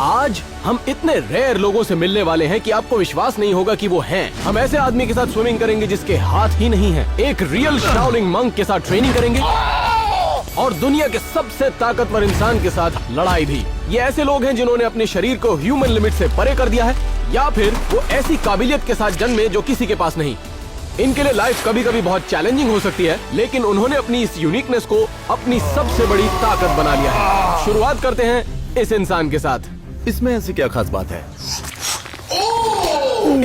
आज हम इतने रेयर लोगों से मिलने वाले हैं कि आपको विश्वास नहीं होगा कि वो हैं। हम ऐसे आदमी के साथ स्विमिंग करेंगे जिसके हाथ ही नहीं है, एक रियल शाओलिन मंक के साथ ट्रेनिंग करेंगे और दुनिया के सबसे ताकतवर इंसान के साथ लड़ाई भी। ये ऐसे लोग हैं जिन्होंने अपने शरीर को ह्यूमन लिमिट से परे कर दिया है, या फिर वो ऐसी काबिलियत के साथ जन्मे जो किसी के पास नहीं। इनके लिए लाइफ कभी कभी बहुत चैलेंजिंग हो सकती है, लेकिन उन्होंने अपनी इस यूनिकनेस को अपनी सबसे बड़ी ताकत बना लिया है। शुरुआत करते हैं इस इंसान के साथ। इसमें ऐसी क्या खास बात है?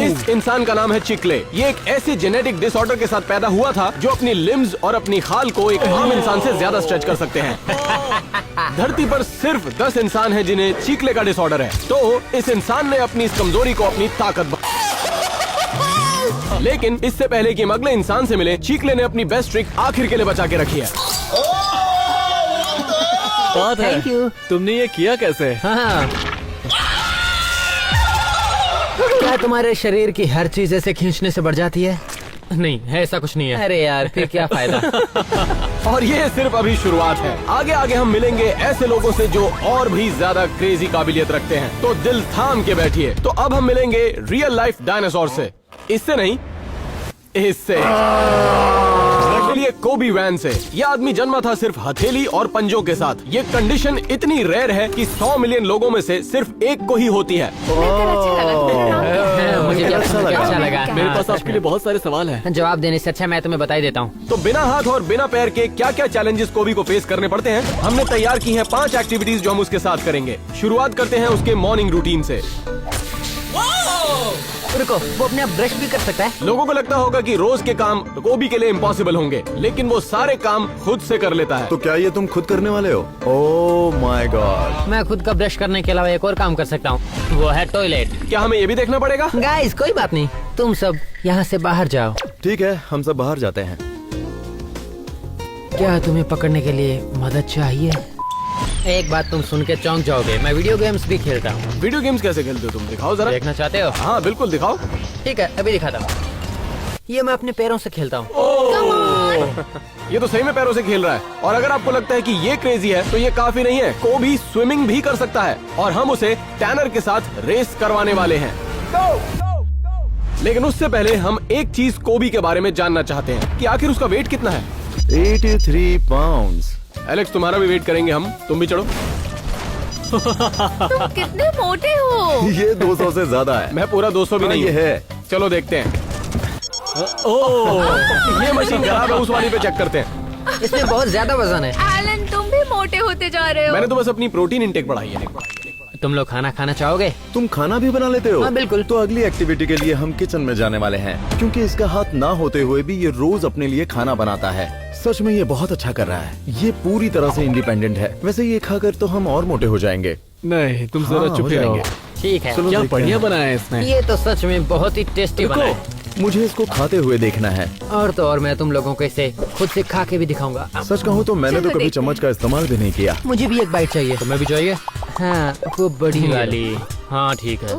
इस इंसान का नाम है चिकले। ये एक ऐसे जेनेटिक डिसऑर्डर के साथ पैदा हुआ था जो अपनी लिम्स और अपनी खाल को एक आम इंसान से ज्यादा स्ट्रेच कर सकते हैं। धरती पर सिर्फ 10 इंसान हैं जिन्हें चिकले का डिसऑर्डर है, तो इस इंसान ने अपनी इस कमजोरी को अपनी ताकत लेकिन इससे पहले कि हम अगले इंसान से मिले, चिकले ने अपनी बेस्ट ट्रिक आखिर के लिए बचा के रखी है। Thank you. तुमने ये किया कैसे? हाँ। क्या तुम्हारे शरीर की हर चीज ऐसे खींचने से बढ़ जाती है? नहीं, ऐसा कुछ नहीं है। अरे यार, फिर क्या फायदा। और ये सिर्फ अभी शुरुआत है। आगे आगे हम मिलेंगे ऐसे लोगों से जो और भी ज्यादा क्रेजी काबिलियत रखते हैं, तो दिल थाम के बैठिए। तो अब हम मिलेंगे रियल लाइफ डायनासोर से, इससे नहीं, इससे कोबी वैन से। यह आदमी जन्मा था सिर्फ हथेली और पंजों के साथ। ये कंडीशन इतनी रेयर है कि 100 मिलियन लोगों में से सिर्फ एक को ही होती है। मुझे भी अच्छा लगा। मेरे पास आपके लिए बहुत सारे सवाल हैं। जवाब देने से अच्छा मैं तुम्हें बता ही देता हूँ। तो बिना हाथ और बिना पैर के क्या क्या चैलेंजेस कोबी को फेस करने पड़ते हैं, हमने तैयार की हैं 5 एक्टिविटीज जो हम उसके साथ करेंगे। शुरुआत करते हैं उसके मॉर्निंग रूटीन से। रुको, वो अपने आप ब्रश भी कर सकता है? लोगों को लगता होगा कि रोज के काम कोबी के लिए इम्पॉसिबल होंगे, लेकिन वो सारे काम खुद से कर लेता है। तो क्या ये तुम खुद करने वाले हो? Oh my God. मैं खुद का ब्रश करने के अलावा एक और काम कर सकता हूँ, वो है टॉयलेट। क्या हमें ये भी देखना पड़ेगा? गाइस, कोई बात नहीं, तुम सब यहाँ से बाहर जाओ। ठीक है, हम सब बाहर जाते हैं। क्या तुम्हें पकड़ने के लिए मदद चाहिए? एक बात तुम सुन के चौंक जाओगे, मैं वीडियो गेम्स भी खेलता हूँ। वीडियो गेम्स कैसे खेलते हो तुम? दिखाओ जरा। देखना चाहते हो? हाँ बिल्कुल दिखाओ। ठीक है, अभी दिखाता हूँ। ये मैं अपने पैरों से खेलता हूँ। ये तो सही में पैरों से खेल रहा है। और अगर आपको लगता है कि ये क्रेजी है, तो ये काफी नहीं है। कोबी स्विमिंग भी कर सकता है और हम उसे टैनर के साथ रेस करवाने वाले हैं। लेकिन उससे पहले हम एक चीज कोबी के बारे में जानना चाहते हैं कि आखिर उसका वेट कितना है। 83 पाउंड्स। एलेक्स, तुम्हारा भी वेट करेंगे हम, तुम भी चढ़ो। तुम कितने मोटे हो? ये 200 से ज्यादा है। मैं पूरा 200 भी नहीं ये है। चलो देखते हैं। ये मशीन खराब है, उस वाली पे चेक करते हैं। इसमें बहुत ज्यादा वजन है। एलन, तुम भी मोटे होते जा रहे हो। मैंने तो बस अपनी प्रोटीन इंटेक बढ़ाई है। तुम लोग खाना खाना चाहोगे? तुम खाना भी बना लेते हो? हाँ, बिल्कुल। तो अगली एक्टिविटी के लिए हम किचन में जाने वाले हैं, क्योंकि इसका हाथ ना होते हुए भी ये रोज अपने लिए खाना बनाता है। सच में ये बहुत अच्छा कर रहा है। ये पूरी तरह से इंडिपेंडेंट है। वैसे ये खाकर तो हम और मोटे हो जाएंगे। नहीं, तुम जरा हाँ, चुप हो ही रहो। जाएंगे। ठीक है। चलो क्या देखते बढ़िया हैं। बनाया है इसने। ये तो सच में बहुत ही टेस्टी बना है। मुझे इसको खाते हुए देखना है। और तो और मैं तुम लोगों को इसे खुद से खा के भी दिखाऊंगा। सच कहूँ तो मैंने तो चलो कभी देखते हैं। चम्मच का इस्तेमाल भी नहीं किया। मुझे भी एक बाइट चाहिए। तुम्हें भी चाहिए? हाँ, वो बड़ी वाली। हाँ ठीक है।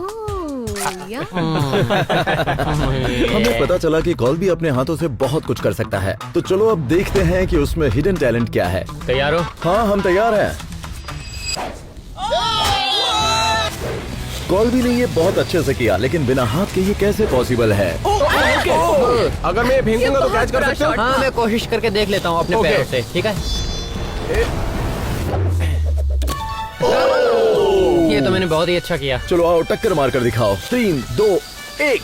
हमें पता चला कि कॉल्बी अपने हाथों से बहुत कुछ कर सकता है। तो चलो अब देखते हैं कि उसमें हिडन टैलेंट क्या है। तैयार हो? हाँ, हम तैयार हैं। कॉल्बी ने ये बहुत अच्छे से किया, लेकिन बिना हाथ के ये कैसे पॉसिबल है? अगर मैं ये फेंकूंगा तो कैच कर सकते हो? हाँ, मैं कोशिश करके देख लेता हूँ अपने Okay. पैरों से। ठीक है। ये तो मैंने बहुत ही अच्छा किया। चलो आओ टक्कर मार कर दिखाओ। 3, 2, 1।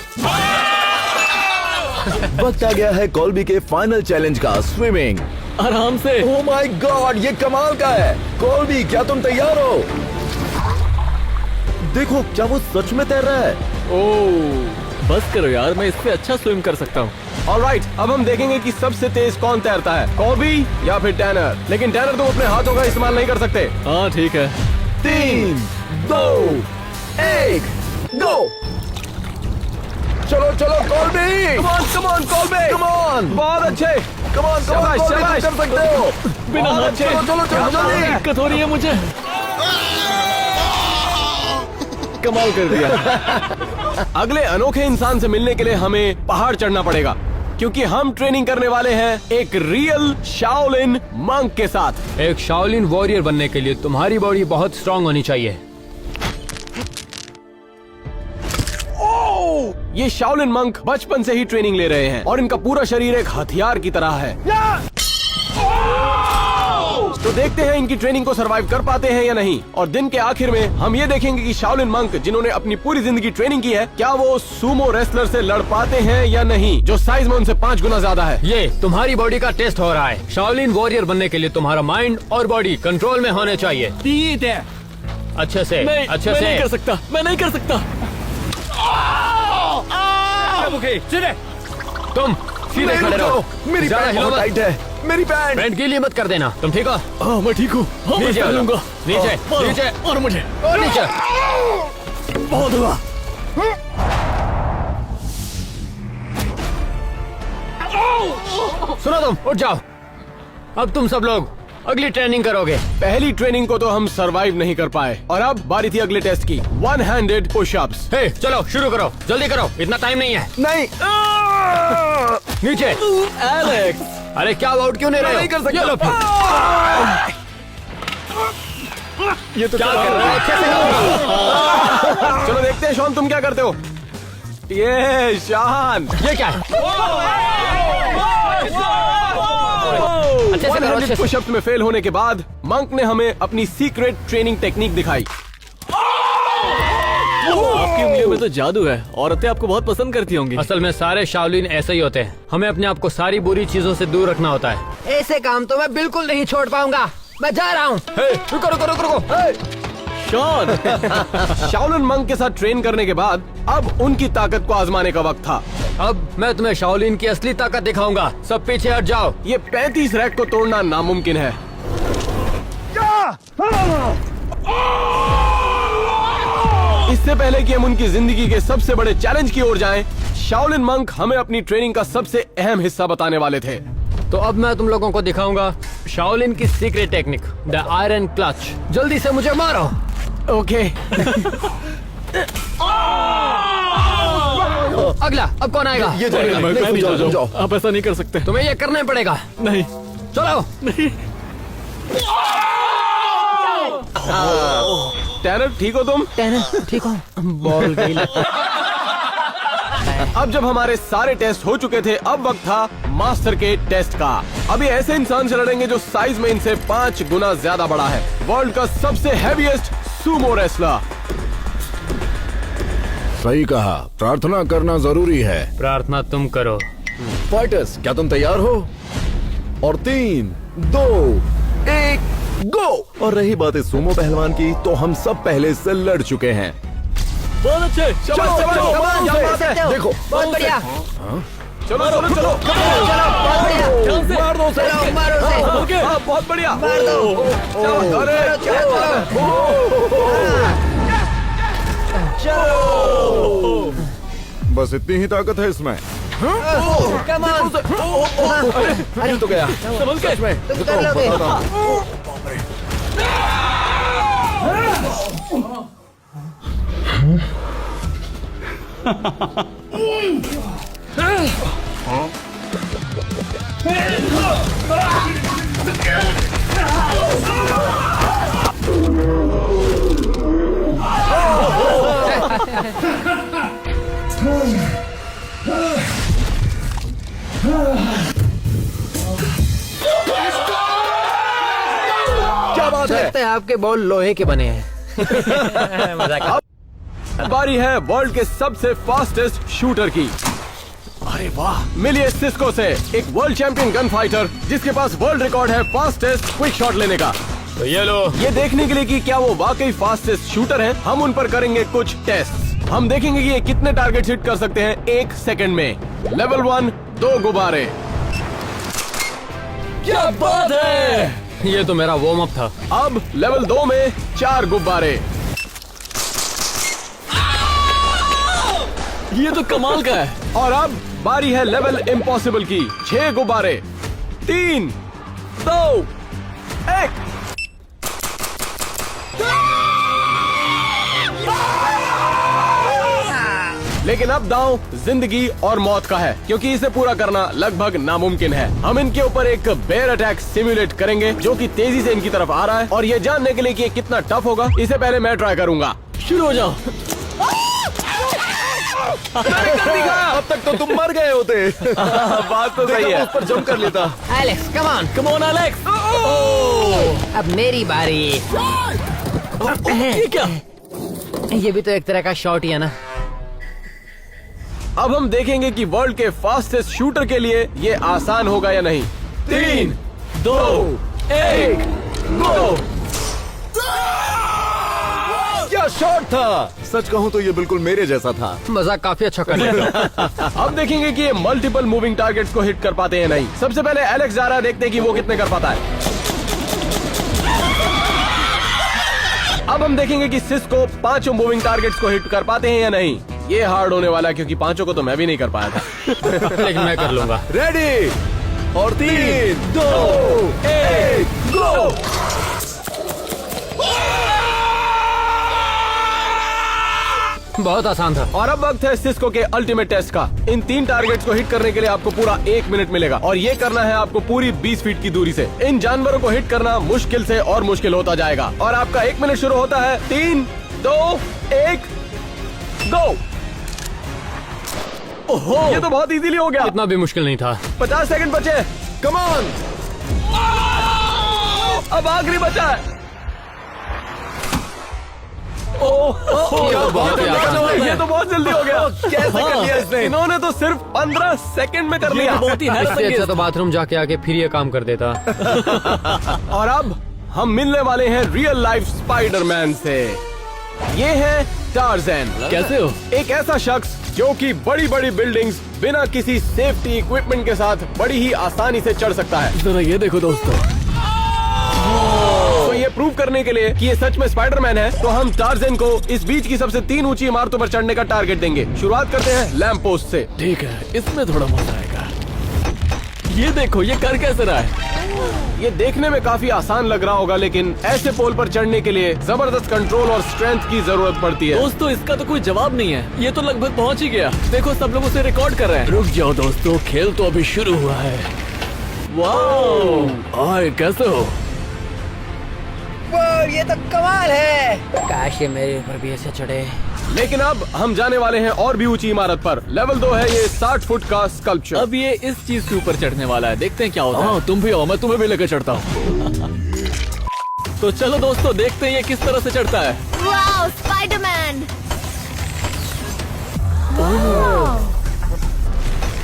वक्त आ गया है कॉल्बी के फाइनल चैलेंज का, स्विमिंग। आराम से। ओह माय गॉड, ये कमाल का है। कॉल्बी, क्या तुम तैयार हो? देखो, क्या वो सच में तैर रहा है? ओह, बस करो यार, मैं इससे अच्छा स्विम कर सकता हूँ। ऑलराइट, अब हम देखेंगे कि सबसे तेज कौन तैरता है, कोबी या फिर टैनर। लेकिन टैनर तुम अपने हाथों का इस्तेमाल नहीं कर सकते। हाँ ठीक है। 3, 2, 1, गो। चलो चलो कॉल्बी, कम ऑन कोबी, कम ऑन, बहुत अच्छे। कम ऑन, शाबाश, शाबाश। कर सकते हो। बिना हाथ के। चलो चलो चलो जल्दी। दिक्कत हो रही है मुझे। कमाल कर दिया। अगले अनोखे इंसान से मिलने के लिए हमें पहाड़ चढ़ना पड़ेगा, क्योंकि हम ट्रेनिंग करने वाले हैं एक रियल शाओलिन मंक के साथ। एक शाओलिन वॉरियर बनने के लिए तुम्हारी बॉडी बहुत स्ट्रांग होनी चाहिए। ये शाओलिन मंक बचपन से ही ट्रेनिंग ले रहे हैं और इनका पूरा शरीर एक हथियार की तरह है। तो देखते हैं इनकी ट्रेनिंग को सरवाइव कर पाते हैं या नहीं। और दिन के आखिर में हम ये देखेंगे कि शाओलिन मंक जिन्होंने अपनी पूरी जिंदगी ट्रेनिंग की है, क्या वो सूमो रेसलर से लड़ पाते हैं या नहीं, जो साइज में उनसे 5 गुना ज्यादा है। ये तुम्हारी बॉडी का टेस्ट हो रहा है। शाओलिन वॉरियर बनने के लिए तुम्हारा माइंड और बॉडी कंट्रोल में होने चाहिए। अच्छे से, अच्छे से। नहीं कर सकता, मैं नहीं कर सकता। तुम सीधे खड़े रहो। मेरी ज्यादा पैंट हिलो बहुत मत। टाइट है। मेरी पैंट। पैंट गीली मत कर देना। तुम ठीक हो? हाँ मैं ठीक हूँ। हाँ, मैं नीचे पहन आ जाओ। लूंगा। नीचे, मारो, नीचे। मारो मुझे। और नीचे। बहुत हुआ। सुनो तुम, उठ जाओ। अब तुम सब लोग अगली ट्रेनिंग करोगे। पहली ट्रेनिंग को तो हम सरवाइव नहीं कर पाए और अब बारी थी अगले टेस्ट की, 1 हैंडेड पुशअप्स। हे, चलो शुरू करो, जल्दी करो, इतना टाइम नहीं है। नहीं। नीचे। एलेक्स, अरे क्या आउट क्यों नहीं रहे हो? नहीं कर सकता। ये लो फिर। ये तो क्या कर रहे हो? कैसे करोगे? चलो देखते हैं शॉन तुम क्या करते हो। ये शान, ये क्या है? अच्छे से करो, अच्छे से। पुशअप्स में फेल होने के बाद मंक ने हमें अपनी सीक्रेट ट्रेनिंग टेक्निक दिखाई। आपकी उंगलियों में तो जादू है। औरतें आपको बहुत पसंद करती होंगी। असल में सारे शाओलिन ऐसे ही होते हैं। हमें अपने आप को सारी बुरी चीजों से दूर रखना होता है। ऐसे काम तो मैं बिल्कुल नहीं छोड़ पाऊंगा। मैं जा रहा हूँ। रुको रुको रुको रुको। शॉन, शाओलिन मंक के साथ ट्रेन करने के बाद अब उनकी ताकत को आजमाने का वक्त था। अब मैं तुम्हें शाओलिन की असली ताकत दिखाऊंगा। सब पीछे हट जाओ। ये 35 रैक को तोड़ना नामुमकिन है। इससे पहले कि हम उनकी जिंदगी के सबसे बड़े चैलेंज की ओर जाएं, शाओलिन मंक हमें अपनी ट्रेनिंग का सबसे अहम हिस्सा बताने वाले थे। तो अब मैं तुम लोगों को दिखाऊंगा शाओलिन की secret technique, the iron clutch. जल्दी से मुझे मारो। ओके। अगला, अब कौन आएगा? ये जाएगा। मैं नहीं, नहीं जाओ, जाऊँ। जाओ। आप ऐसा नहीं कर सकते। तुम्हें ये करना ही पड़ेगा। नहीं, चलो। नहीं। टैनर, ठीक हो तुम? ठीक हो? बॉल गई लगता। अब जब हमारे सारे टेस्ट हो चुके थे, अब वक्त था मास्टर के टेस्ट का। अभी ऐसे इंसान से लड़ेंगे जो साइज में इनसे 5 गुना ज्यादा बड़ा है। वर्ल्ड का सबसे हैवीएस्ट सूमो रेसलर। सही कहा, प्रार्थना करना जरूरी है। प्रार्थना तुम करो। फाइटर्स, क्या तुम तैयार हो? और 3, 2, 1, गो। और रही बात इस सूमो पहलवान की, तो हम सब पहले से लड़ चुके हैं। बहुत अच्छे। चलो, चलो, क्या बात है? देखो। बहुत बढ़िया। चलो चलो चलो। बहुत बढ़िया। मार दो उसे। चलो, मारो उसे। ओके, हाँ, बहुत बढ़िया। मार दो। अरे बस इतनी ही ताकत है इसमें। Come on. अरे तो गया। समझ गए? तुम कर लोगे। बताता हूँ। क्या बात है? लगता है आपके बॉल लोहे के बने हैं। मजाक। बारी है वर्ल्ड के सबसे फास्टेस्ट शूटर की। अरे वाह, मिलिए सिस्को से, एक वर्ल्ड चैंपियन गन फाइटर जिसके पास वर्ल्ड रिकॉर्ड है फास्टेस्ट क्विक शॉट लेने का। तो ये लो। ये देखने के लिए कि क्या वो वाकई फास्टेस्ट शूटर हैं, हम उन पर करेंगे कुछ टेस्ट। हम देखेंगे कि ये कितने टारगेट हिट कर सकते हैं 1 सेकंड में। लेवल 1, 2 गुब्बारे। क्या बात है। ये तो मेरा वार्म अप था। अब लेवल 2 में 4 गुब्बारे। ये तो कमाल का है। और अब बारी है लेवल इम्पॉसिबल की, 6 गुब्बारे। 3, 2, 1। लेकिन अब दांव जिंदगी और मौत का है, क्योंकि इसे पूरा करना लगभग नामुमकिन है। हम इनके ऊपर एक बेयर अटैक सिमुलेट करेंगे जो कि तेजी से इनकी तरफ आ रहा है, और ये जानने के लिए कि ये कितना टफ होगा, इसे पहले मैं ट्राई करूंगा। शुरू हो जाओ। अब तक तो तुम मर गए होते। बात तो सही है। उस पर जंप कर लेता। Alex come on. Come on Alex. अब मेरी बारी। ये क्या? ये भी तो एक तरह का शॉट ही है ना। अब हम देखेंगे कि वर्ल्ड के फास्टेस्ट शूटर के लिए ये आसान होगा या नहीं। 3, 2, 1, गो। क्या शॉट था! सच कहूँ तो ये बिल्कुल मेरे जैसा था। मजाक काफी अच्छा कर रहे हो। अब देखेंगे कि ये मल्टीपल मूविंग टारगेट्स को हिट कर पाते हैं नहीं। सबसे पहले एलेक्स जा रहा है, देखते हैं कि वो कितने कर पाता है। अब हम देखेंगे कि सिस को 5 मूविंग टारगेट्स को हिट कर पाते हैं या नहीं। ये हार्ड होने वाला है क्योंकि 5 को तो मैं भी नहीं कर पाया था। लेकिन मैं कर लूंगा। रेडी और 3, 2, 1, गो। बहुत आसान था। और अब वक्त है सिस्को के अल्टीमेट टेस्ट का। इन 3 टारगेट्स को हिट करने के लिए आपको पूरा 1 मिनट मिलेगा और ये करना है आपको पूरी 20 फीट की दूरी से। इन जानवरों को हिट करना मुश्किल से और मुश्किल होता जाएगा और आपका 1 मिनट शुरू होता है। 3, 2, 1, गो। ओहो, ये तो बहुत इजीली हो गया। इतना भी मुश्किल नहीं था। 50 सेकंड बचे। Come on. अब आखिरी बचा है। ये तो बहुत जल्दी हो गया। कैसे कर लिया इसने? इन्होंने तो सिर्फ 15 सेकंड में कर लिया। बहुत ही इससे अच्छा तो बाथरूम जाके आके फिर ये काम कर देता। और अब हम मिलने वाले हैं रियल लाइफ स्पाइडरमैन से। ये है टार्ज़न। कैसे हो? एक ऐसा शख्स जो कि बड़ी बड़ी बिल्डिंग्स बिना किसी सेफ्टी इक्विपमेंट के साथ बड़ी ही आसानी से चढ़ सकता है। जरा ये देखो दोस्तों। तो ये प्रूव करने के लिए कि ये सच में स्पाइडरमैन है, तो हम टार्ज़न को इस बीच की सबसे 3 ऊंची इमारतों पर चढ़ने का टारगेट देंगे। शुरुआत करते हैं लैंप पोस्ट से। ठीक है, इसमें थोड़ा मजा आएगा। ये देखो, ये कर कैसे रहा है? ये देखने में काफी आसान लग रहा होगा, लेकिन ऐसे पोल पर चढ़ने के लिए जबरदस्त कंट्रोल और स्ट्रेंथ की जरूरत पड़ती है। दोस्तों, इसका तो कोई जवाब नहीं है। ये तो लगभग पहुंच ही गया। देखो, सब लोग उसे रिकॉर्ड कर रहे हैं। रुक जाओ दोस्तों, खेल तो अभी शुरू हुआ है। वाह, हाय, कैसे हो? ये तो कमाल है। काश ये मेरे ऊपर भी ऐसे चढ़े। लेकिन अब हम जाने वाले हैं और भी ऊंची इमारत पर। लेवल 2 है ये 60 फुट का स्कल्पचर। अब ये इस चीज के ऊपर चढ़ने वाला है। देखते हैं क्या होता है। तुम भी आओ, मैं तुम्हें भी लेकर चढ़ता हूँ। तो चलो दोस्तों, देखते हैं ये किस तरह से चढ़ता है। Wow, Spiderman.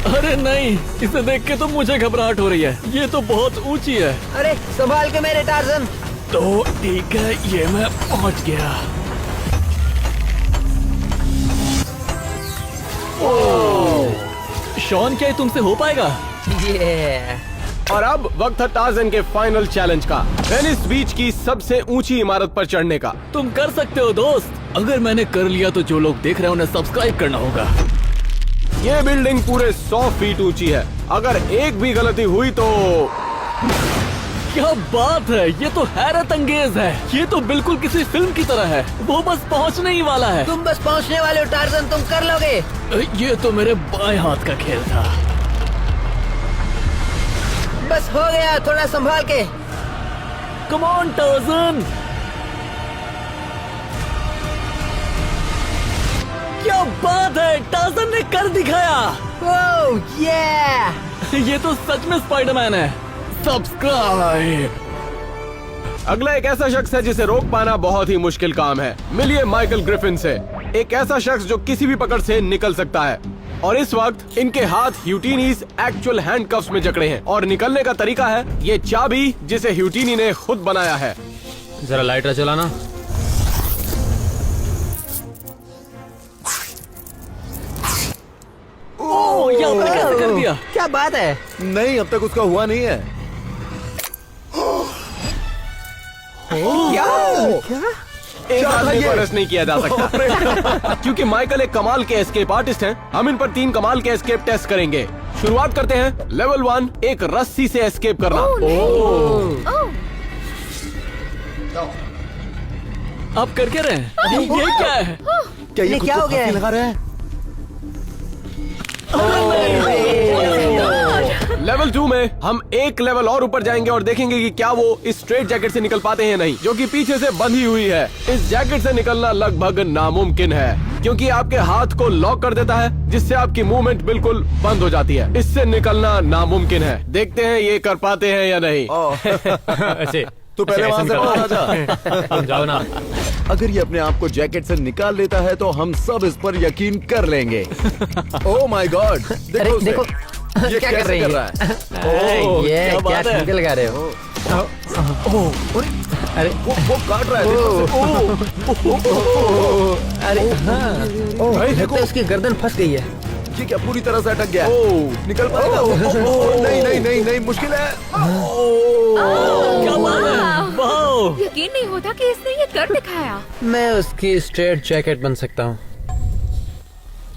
अरे नहीं, इसे देख के तो मुझे घबराहट हो रही है। ये तो बहुत ऊंची है। अरे संभाल के मेरे टार्ज़न। तो ठीक है, ये मैं पहुंच गया। शॉन, क्या ये तुमसे हो पाएगा? और अब वक्त है टार्ज़न के फाइनल चैलेंज का, वेनिस बीच की सबसे ऊंची इमारत पर चढ़ने का। तुम कर सकते हो दोस्त। अगर मैंने कर लिया तो जो लोग देख रहे हैं उन्हें सब्सक्राइब करना होगा। ये बिल्डिंग पूरे 100 फीट ऊंची है। अगर एक भी गलती हुई तो क्या बात है, ये तो हैरत अंगेज है। ये तो बिल्कुल किसी फिल्म की तरह है। वो बस पहुंचने ही वाला है। तुम बस पहुंचने वाले हो टार्ज़न, तुम कर लोगे। ये तो मेरे बाएं हाथ का खेल था। बस हो गया, थोड़ा संभाल के। Come on Tarzan. क्या बात है, टार्ज़न ने कर दिखाया। ओह ये ये तो सच में स्पाइडरमैन है। सब्सक्राइब। अगला एक ऐसा शख्स है जिसे रोक पाना बहुत ही मुश्किल काम है। मिलिए माइकल ग्रिफिन से। एक ऐसा शख्स जो किसी भी पकड़ से निकल सकता है और इस वक्त इनके हाथ ह्यूटिनीज एक्चुअल हैंडकफ्स में जकड़े हैं और निकलने का तरीका है ये चाबी जिसे ह्यूटिनी ने खुद बनाया है। जरा लाइटर चलाना। ओह, ये आपने कैसे कर दिया? क्या बात है। नहीं, अब तक उसका हुआ नहीं है। एक आदमी पर रेस्ट नहीं किया जा सकता क्योंकि माइकल एक कमाल के एस्केप आर्टिस्ट हैं। हम इन पर 3 कमाल के एस्केप टेस्ट करेंगे। शुरुआत करते हैं। लेवल 1, एक रस्सी से एस्केप करना। आप कर क्या रहे हैं? ये क्या है? क्या ये क्या हो गया है? लगा रहा है? लेवल 2 में हम एक लेवल और ऊपर जाएंगे और देखेंगे कि क्या वो इस स्ट्रेट जैकेट से निकल पाते हैं या नहीं, जो कि पीछे से बंधी हुई है। इस जैकेट से निकलना लगभग नामुमकिन है क्योंकि आपके हाथ को लॉक कर देता है, जिससे आपकी मूवमेंट बिल्कुल बंद हो जाती है। इससे निकलना नामुमकिन है। देखते हैं ये कर पाते हैं या नहीं। ऐसे तो पहले वहाँ से बाहर आ जा। तुम जाओ ना। अगर ये अपने आप को जैकेट से निकाल लेता है तो हम सब इस पर यकीन कर लेंगे। ओह माय गॉड, अरे देखो देखो ये क्या कर कैसे रही कर है? रहा है? ये क्या क्या बात है? ठुमके लगा रहे हो? अरे वो काट रहा है, देखो उसे। अरे हाँ, लगता है उसकी गर्दन फंस गई है। ये क्या पूरी तरह से अटक गया है? निकल पाएगा? नहीं नहीं नहीं नहीं, मुश्किल है। क्या बात है? वाओ! यकीन नहीं होता कि इसने ये कर दिखाया। मैं उसकी स्ट्रेट जैकेट बन सकता हूँ।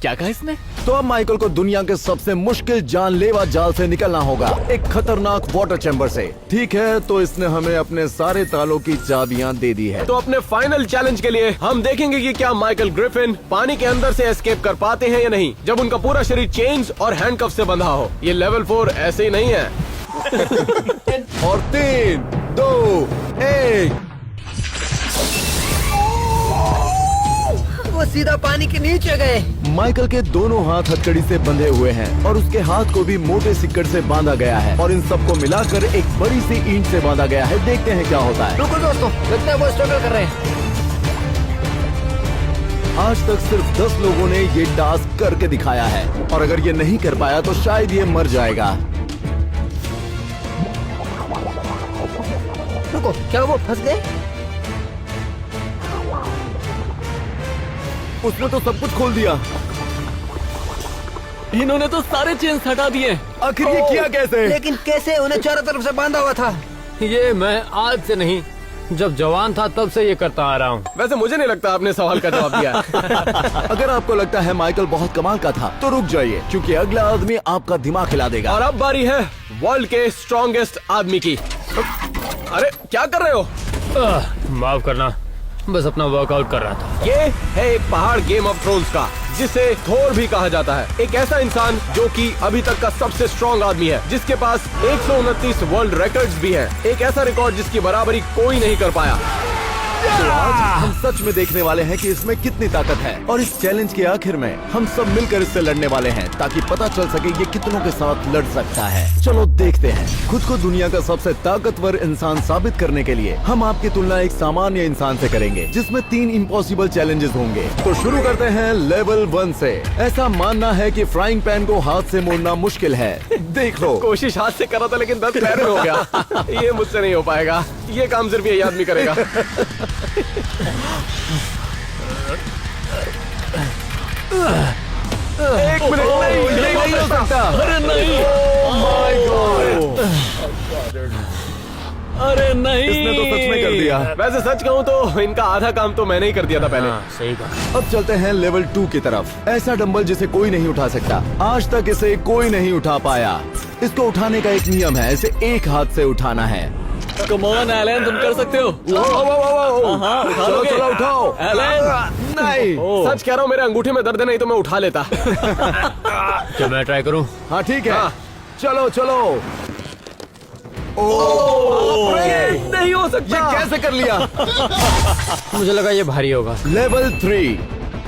क्या कहा इसने? तो अब माइकल को दुनिया के सबसे मुश्किल जानलेवा जाल से निकलना होगा, एक खतरनाक वाटर चैम्बर से। ठीक है, तो इसने हमें अपने सारे तालों की चाबियां दे दी है। तो अपने फाइनल चैलेंज के लिए हम देखेंगे कि क्या माइकल ग्रिफिन पानी के अंदर से एस्केप कर पाते हैं या नहीं, जब उनका पूरा शरीर चेन्स और हैंडकफ से बंधा हो। ये लेवल 4 ऐसे ही नहीं है। और 3, 2, 1। वो सीधा पानी के नीचे गए। माइकल के दोनों हाथ हथकड़ी से बंधे हुए हैं और उसके हाथ को भी मोटे सिक्कड़ से बांधा गया है और इन सबको मिलाकर एक बड़ी सी ईंट से बांधा गया है। देखते हैं क्या होता है। रुको दोस्तों, लगता है वो स्ट्रगल कर रहे हैं। आज तक सिर्फ 10 लोगों ने ये टास्क करके दिखाया है और अगर ये नहीं कर पाया तो शायद ये मर जाएगा। रुको, क्या वो फंस गए? उसने तो सब कुछ खोल दिया। इन्होंने तो सारे चेन्स हटा दिए। आखिर ये किया कैसे? लेकिन कैसे? उन्हें चारों तरफ से बांधा हुआ था। ये मैं आज से नहीं, जब जवान था तब से ये करता आ रहा हूँ। वैसे मुझे नहीं लगता आपने सवाल का जवाब दिया। अगर आपको लगता है माइकल बहुत कमाल का था तो रुक जाइए, क्योंकि अगला आदमी आपका दिमाग हिला देगा। और अब बारी है वर्ल्ड के स्ट्रॉन्गेस्ट आदमी की। अरे क्या कर रहे हो? माफ करना, बस अपना वर्कआउट कर रहा था। ये है एक पहाड़ गेम ऑफ थ्रोन्स का, जिसे थोर भी कहा जाता है। एक ऐसा इंसान जो कि अभी तक का सबसे स्ट्रॉन्ग आदमी है, जिसके पास 129 वर्ल्ड रिकॉर्ड्स भी हैं। एक ऐसा रिकॉर्ड जिसकी बराबरी कोई नहीं कर पाया। तो आज हम सच में देखने वाले हैं कि इसमें कितनी ताकत है और इस चैलेंज के आखिर में हम सब मिलकर इससे लड़ने वाले हैं, ताकि पता चल सके ये कितनों के साथ लड़ सकता है। चलो देखते हैं। खुद को दुनिया का सबसे ताकतवर इंसान साबित करने के लिए हम आपकी तुलना एक सामान्य इंसान से करेंगे, जिसमें 3 इम्पॉसिबल चैलेंजेस होंगे। तो शुरू करते हैं लेवल 1 से। ऐसा मानना है कि फ्राइंग पैन को हाथ से मोड़ना मुश्किल है। देख लो। कोशिश हाथ से करा था लेकिन दर्द पैर में हो गया। ये मुझसे नहीं हो पाएगा। ये काम सिर्फ यही आदमी करेगा। एक मिनट, ये नहीं हो सकता। अरे नहीं! माय गॉड, अरे नहीं! इसने तो सच में कर दिया। वैसे सच कहूँ तो इनका आधा काम तो मैंने ही कर दिया था पहले। सही कहा। अब चलते हैं लेवल 2 की तरफ। ऐसा डंबल जिसे कोई नहीं उठा सकता। आज तक इसे कोई नहीं उठा पाया। इसको उठाने का एक नियम है, इसे एक हाथ से उठाना है। कम ऑन एलन, तुम कर सकते हो। हाँ, उठा चलो लोगे। चलो उठाओ। एलन! नहीं। सच कह रहा हूँ, मेरे अंगूठे में दर्द है, नहीं तो मैं उठा लेता। क्या मैं ट्राई करूँ? हाँ ठीक है। हाँ। चलो चलो। नहीं हो ये सकता। कैसे कर लिया? मुझे लगा ये भारी होगा। लेवल 3,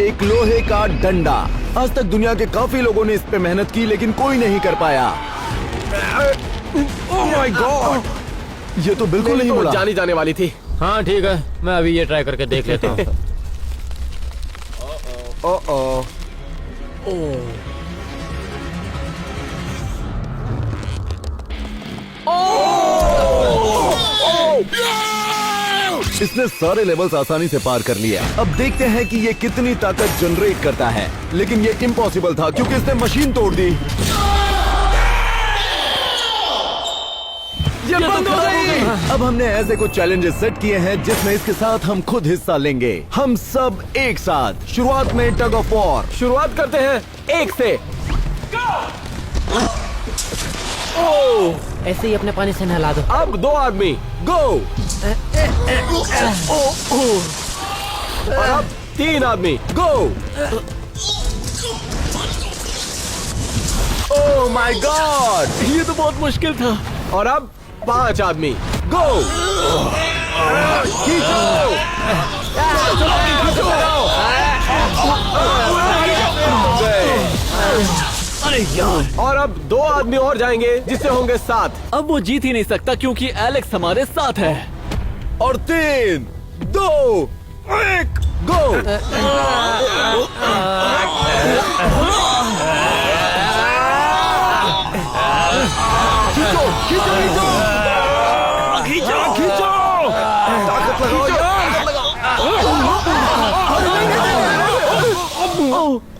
एक लोहे का डंडा। आज तक दुनिया के काफी लोगों ने इस पे मेहनत की लेकिन कोई नहीं कर पाया। ओह माय गॉड, ये तो बिल्कुल नहीं तो मुड़ा। जानी जाने वाली थी। हाँ ठीक है, मैं अभी ये ट्राई करके देख लेता हूँ। ओह इसने सारे लेवल्स आसानी से पार कर लिया। अब देखते हैं कि ये कितनी ताकत जनरेट करता है, लेकिन ये इम्पॉसिबल था क्योंकि इसने मशीन तोड़ दी। ये बंद हो गई। अब हमने ऐसे कुछ चैलेंजेस सेट किए हैं जिसमें इसके साथ हम खुद हिस्सा लेंगे, हम सब एक साथ। शुरुआत में टग ऑफ वॉर। शुरुआत करते हैं 1 से। ऐसे ही अपने पानी से नहला दो। अब 2 आदमी। गो। और अब 3 आदमी। गो। ओह माय गॉड, ये तो बहुत मुश्किल था। और अब 5 आदमी। गो। खींचो। अरे यार, और अब 2 आदमी और जाएंगे जिससे होंगे 7। अब वो जीत ही नहीं सकता क्योंकि एलेक्स हमारे साथ है। और 3, 2, 1, गो। खींचो। ताकत लगाओ यार।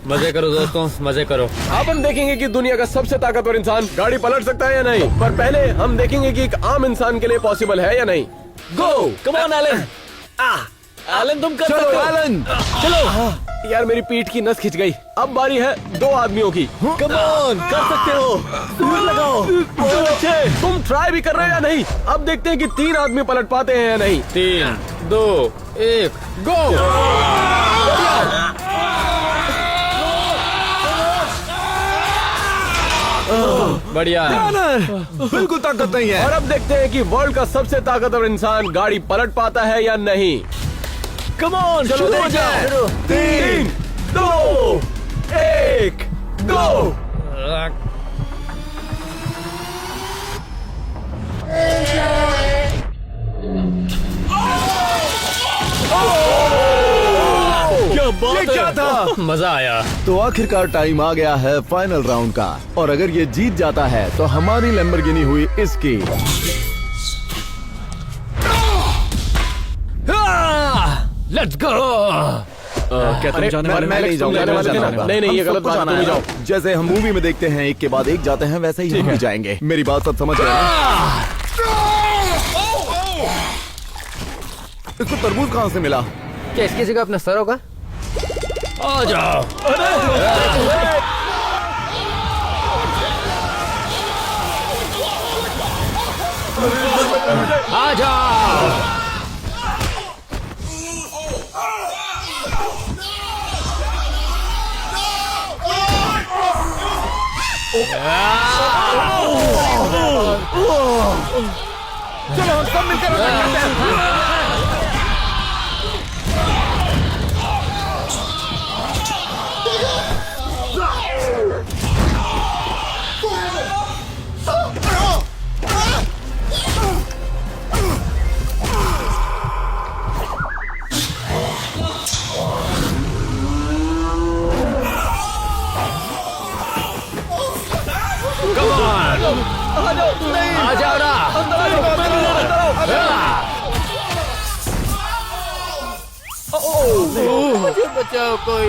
मजे करो दोस्तों, मजे करो। अब हम देखेंगे कि दुनिया का सबसे ताकतवर इंसान गाड़ी पलट सकता है या नहीं, पर पहले हम देखेंगे कि एक आम इंसान के लिए पॉसिबल है या नहीं। Go. Come on Alan. Alan तुम कर चलो सकते हो। एलन। चलो यार, मेरी पीठ की नस खिंच गई। अब बारी है 2 आदमियों की। कम ऑन, कर सकते हो। जोर लगाओ। बहुत अच्छे। तुम ट्राई भी कर रहे हो या नहीं? अब देखते हैं कि 3 आदमी पलट पाते हैं या नहीं। 3, 2, 1, गो। बढ़िया। बिल्कुल ताकत नहीं है। और अब देखते हैं कि वर्ल्ड का सबसे ताकतवर इंसान गाड़ी पलट पाता है या नहीं। कम ऑन, चलो शुरू हो देखते जाए। हैं। 3, 2, 1, गो। क्या ये बात क्या है। था? मजा आया। तो आखिरकार टाइम आ गया है फाइनल राउंड का, और अगर ये जीत जाता है तो हमारी लैम्बोर्गिनी हुई इसकी। Let's go. क्या तुम जाने वाले मैं हो? नहीं जाऊंगा, जाने वाले थे ना? नहीं, नहीं, ये हम गलत सबको बात है, जाना तुम ही है। जाओ। जैसे हम मूवी में देखते हैं, एक के बाद एक जाते हैं, वैसे ही हम भी जाएंगे। मेरी बात सब समझ रहे हैं? इसको तरबूज कहाँ से मिला? क्या इसकी जगह अपना सर होगा? आ जाओ। आ जाओ। चलो हम सब मिलकर अटैक करते हैं। आ जाओ ना। मुझे बचाओ कोई।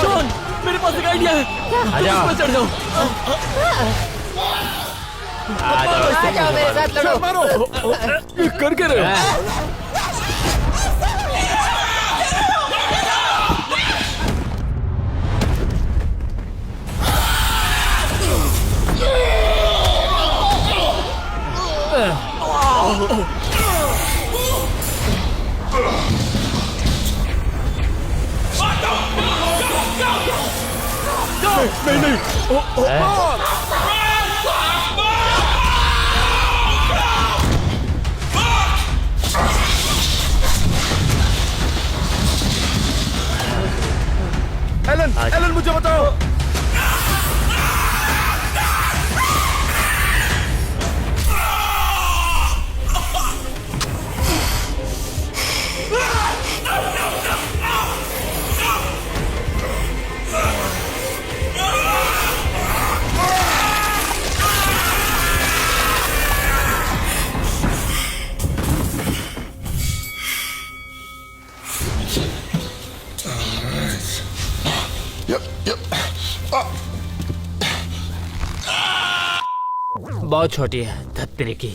शॉन, मेरे पास एक आइडिया है। आ जाओ। इस पर चढ़ जाओ। आ जाओ मेरे साथ लड़ो। कर के रहे हो? एलन मुझे बताओ। बहुत छोटी है धत्तरी की।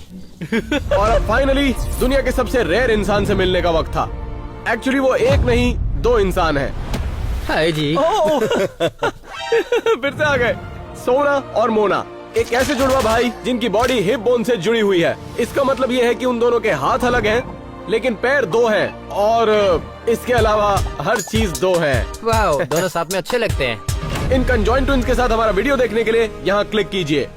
और अब फाइनली दुनिया के सबसे रेयर इंसान से मिलने का वक्त था। एक्चुअली वो एक नहीं 2 इंसान हैं। हाय जी। फिर से आ गए सोना और मोना, एक ऐसे जुड़वा भाई जिनकी बॉडी हिप बोन से जुड़ी हुई है। इसका मतलब ये है कि उन दोनों के हाथ अलग हैं, लेकिन पैर 2 हैं, और इसके अलावा हर चीज 2 है। वाह, दोनों साथ में अच्छे लगते हैं। इन कंजॉइंट ट्विन्स के साथ हमारा वीडियो देखने के लिए यहाँ क्लिक कीजिए।